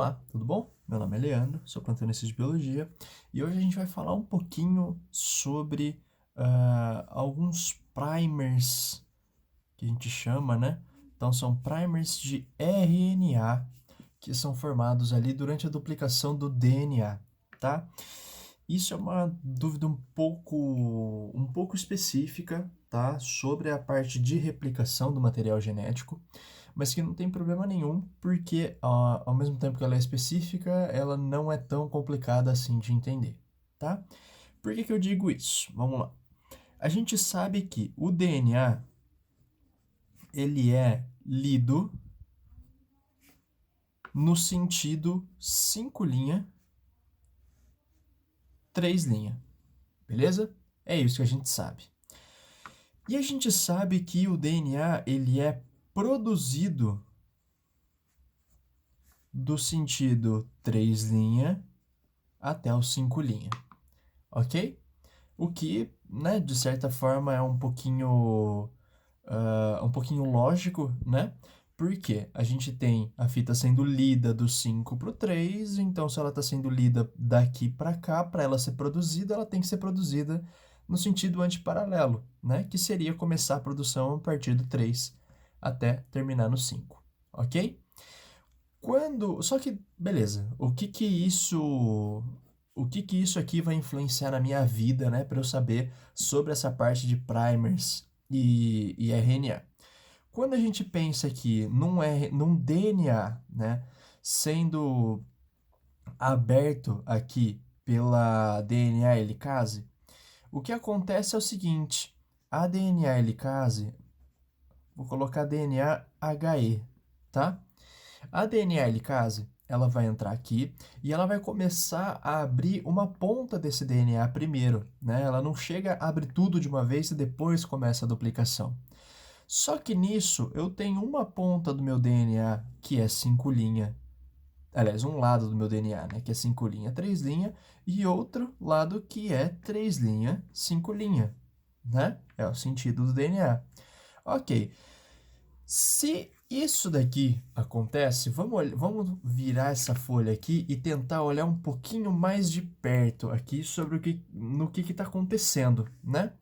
Olá, tudo bom? Meu nome é Leandro, sou plantonista de biologia e hoje a gente vai falar um pouquinho sobre alguns primers que a gente chama, né? Então são primers de RNA que são formados ali durante a duplicação do DNA, tá? Isso é uma dúvida um pouco específica, tá? Sobre a parte de replicação do material genético, mas que não tem problema nenhum, porque ao mesmo tempo que ela é específica, ela não é tão complicada assim de entender, tá? Por que que eu digo isso? Vamos lá. A gente sabe que o DNA ele é lido no sentido 5 linha, 3 linha, beleza? É isso que a gente sabe. E a gente sabe que o DNA ele é produzido do sentido 3 linha até o 5 linha, ok? O que, né, de certa forma é um pouquinho lógico, né? Porque a gente tem a fita sendo lida do 5 para o 3, então se ela está sendo lida daqui para cá, para ela ser produzida, ela tem que ser produzida no sentido antiparalelo, né? Que seria começar a produção a partir do 3 até terminar no 5, ok? Só que, beleza, o que que isso aqui vai influenciar na minha vida, né, para eu saber sobre essa parte de primers e RNA? Quando a gente pensa aqui num DNA, né, sendo aberto aqui pela DNA helicase, o que acontece é o seguinte: a DNA helicase, vou colocar DNA HE, tá? A DNA helicase, ela vai entrar aqui e ela vai começar a abrir uma ponta desse DNA primeiro, né? Ela não chega a abrir tudo de uma vez e depois começa a duplicação. Só que nisso eu tenho uma ponta do meu DNA que é 5 linha, aliás, um lado do meu DNA, né, que é 5 linha, 3 linha, e outro lado que é 3 linha, 5 linha, né? É o sentido do DNA. Ok. Se isso daqui acontece, vamos virar essa folha aqui e tentar olhar um pouquinho mais de perto aqui sobre no que está acontecendo, né?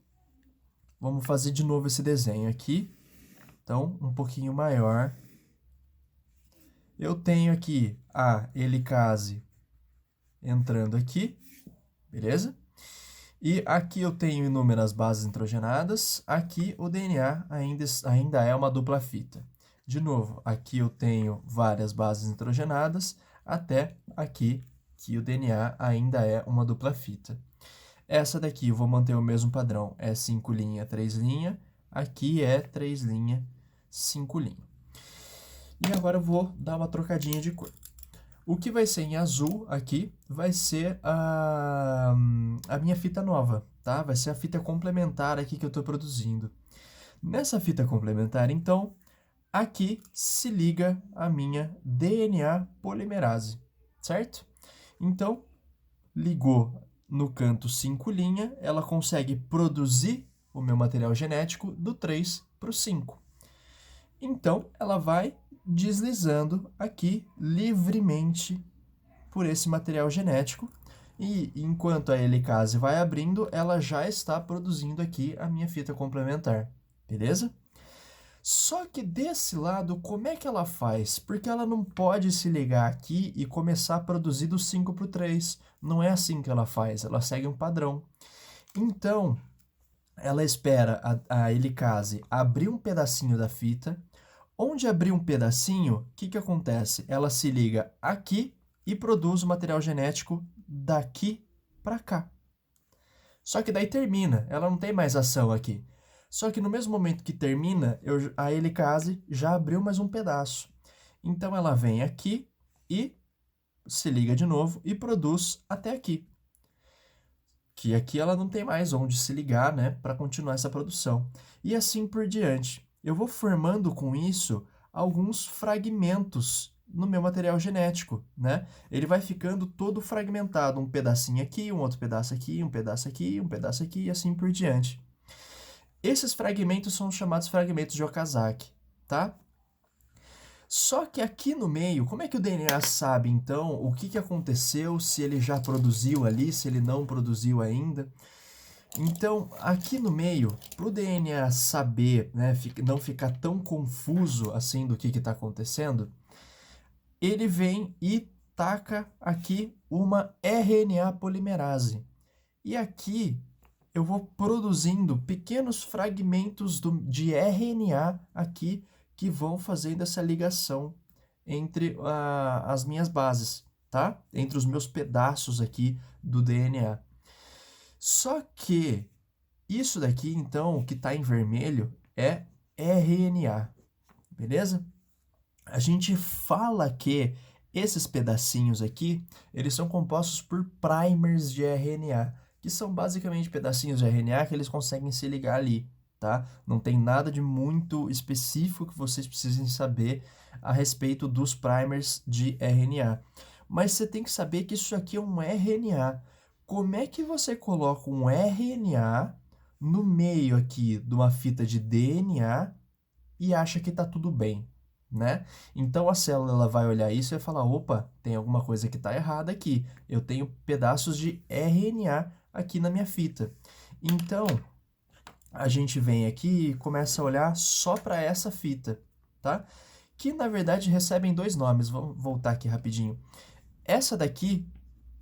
Vamos fazer de novo esse desenho aqui. Então, um pouquinho maior. Eu tenho aqui a helicase entrando aqui, beleza? E aqui eu tenho inúmeras bases nitrogenadas. Aqui o DNA ainda é uma dupla fita. De novo, aqui eu tenho várias bases nitrogenadas, até aqui que o DNA ainda é uma dupla fita. Essa daqui eu vou manter o mesmo padrão, é 5 linha, 3 linha. Aqui é 3 linha, 5 linha. E agora eu vou dar uma trocadinha de cor. O que vai ser em azul aqui vai ser a minha fita nova, tá? Vai ser a fita complementar aqui que eu estou produzindo. Nessa fita complementar, então, aqui se liga a minha DNA polimerase, certo? Então, ligou no canto 5 linha, ela consegue produzir o meu material genético do 3 para o 5. Então, ela vai deslizando aqui livremente por esse material genético e enquanto a helicase vai abrindo, ela já está produzindo aqui a minha fita complementar, beleza? Só que desse lado, como é que ela faz? Porque ela não pode se ligar aqui e começar a produzir do 5 para o 3. Não é assim que ela faz, ela segue um padrão. Então, ela espera a helicase abrir um pedacinho da fita. Onde abrir um pedacinho, o que acontece? Ela se liga aqui e produz o material genético daqui para cá. Só que daí termina, ela não tem mais ação aqui. Só que no mesmo momento que termina, a helicase já abriu mais um pedaço. Então ela vem aqui e se liga de novo e produz até aqui. Que aqui ela não tem mais onde se ligar, né, para continuar essa produção. E assim por diante. Eu vou formando com isso alguns fragmentos no meu material genético, né? Ele vai ficando todo fragmentado, um pedacinho aqui, um outro pedaço aqui, um pedaço aqui, um pedaço aqui e assim por diante. Esses fragmentos são chamados fragmentos de Okazaki, tá? Só que aqui no meio, como é que o DNA sabe, então, o que aconteceu, se ele já produziu ali, se ele não produziu ainda? Então, aqui no meio, para o DNA saber, né, não ficar tão confuso assim do que está acontecendo, ele vem e taca aqui uma RNA polimerase. E aqui eu vou produzindo pequenos fragmentos de RNA aqui que vão fazendo essa ligação entre as minhas bases, tá? Entre os meus pedaços aqui do DNA. Só que isso daqui, então, o que está em vermelho é RNA, beleza? A gente fala que esses pedacinhos aqui, eles são compostos por primers de RNA, que são basicamente pedacinhos de RNA que eles conseguem se ligar ali, tá? Não tem nada de muito específico que vocês precisem saber a respeito dos primers de RNA. Mas você tem que saber que isso aqui é um RNA. Como é que você coloca um RNA no meio aqui de uma fita de DNA e acha que está tudo bem, né? Então a célula ela vai olhar isso e vai falar: opa, tem alguma coisa que está errada aqui. Eu tenho pedaços de RNA aqui na minha fita. Então a gente vem aqui e começa a olhar só para essa fita, tá? Que na verdade recebem dois nomes. Vamos voltar aqui rapidinho. Essa daqui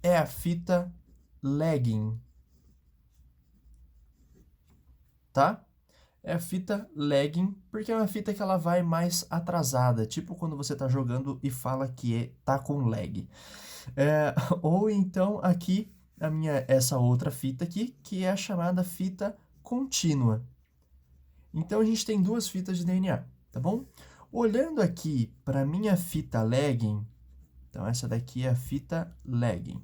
é a fita lagging, tá? É a fita lagging, porque é uma fita que ela vai mais atrasada, tipo quando você está jogando e fala que tá com lag. Ou então aqui essa outra fita aqui, que é a chamada fita contínua. Então a gente tem duas fitas de DNA, tá bom? Olhando aqui para minha fita lagging, então essa daqui é a fita lagging.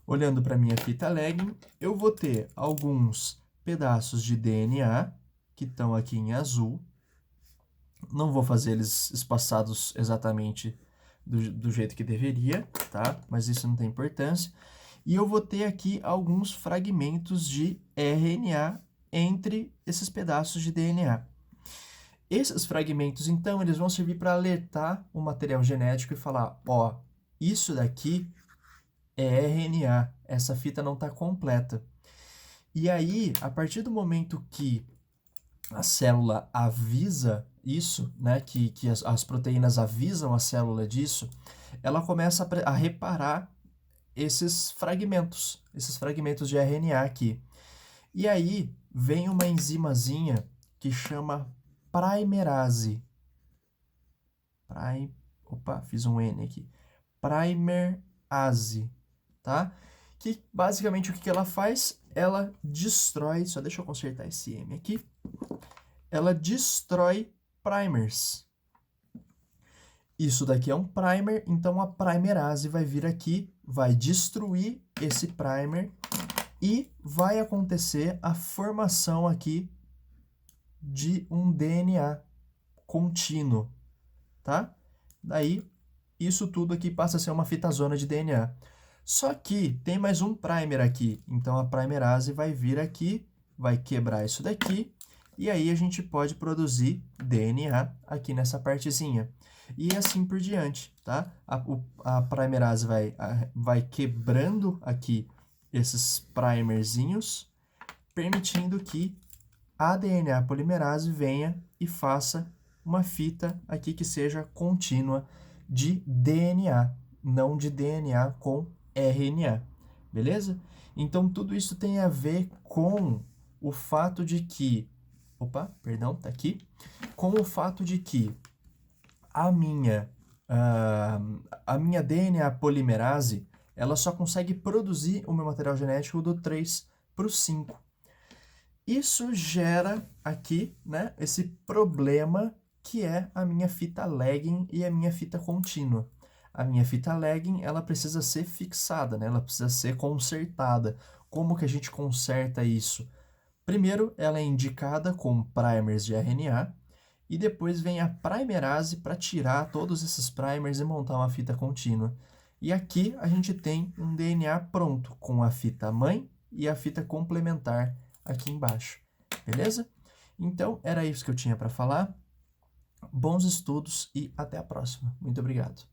Olhando para minha fita lagging, eu vou ter alguns pedaços de DNA que estão aqui em azul. Não vou fazer eles espaçados exatamente do jeito que deveria, tá? Mas isso não tem importância. E eu vou ter aqui alguns fragmentos de RNA entre esses pedaços de DNA. Esses fragmentos, então, eles vão servir para alertar o material genético e falar: ó, isso daqui é RNA, essa fita não está completa. E aí, a partir do momento que a célula avisa isso, né, que as proteínas avisam a célula disso, ela começa a reparar esses fragmentos de RNA aqui. E aí vem uma enzimazinha que chama primerase. Opa, fiz um N aqui. Primerase, tá? Que basicamente o que ela faz? Ela destrói, só deixa eu consertar esse M aqui. Ela destrói primers. Isso daqui é um primer, então a primerase vai vir aqui, vai destruir esse primer e vai acontecer a formação aqui de um DNA contínuo, tá? Daí, isso tudo aqui passa a ser uma fitazona de DNA. Só que tem mais um primer aqui, então a primerase vai vir aqui, vai quebrar isso daqui, e aí a gente pode produzir DNA aqui nessa partezinha. E assim por diante, tá? A primerase vai quebrando aqui esses primerzinhos, permitindo que a DNA polimerase venha e faça uma fita aqui que seja contínua de DNA, não de DNA com RNA, beleza? Então tudo isso tem a ver com o fato de que, tá aqui, com o fato de que a minha DNA polimerase, ela só consegue produzir o meu material genético do 3 para o 5. Isso gera aqui, né, esse problema que é a minha fita lagging e a minha fita contínua. A minha fita lagging, ela precisa ser fixada, né? Ela precisa ser consertada. Como que a gente conserta isso? Primeiro, ela é indicada com primers de RNA e depois vem a primerase para tirar todos esses primers e montar uma fita contínua. E aqui a gente tem um DNA pronto, com a fita mãe e a fita complementar aqui embaixo, beleza? Então, era isso que eu tinha para falar. Bons estudos e até a próxima. Muito obrigado.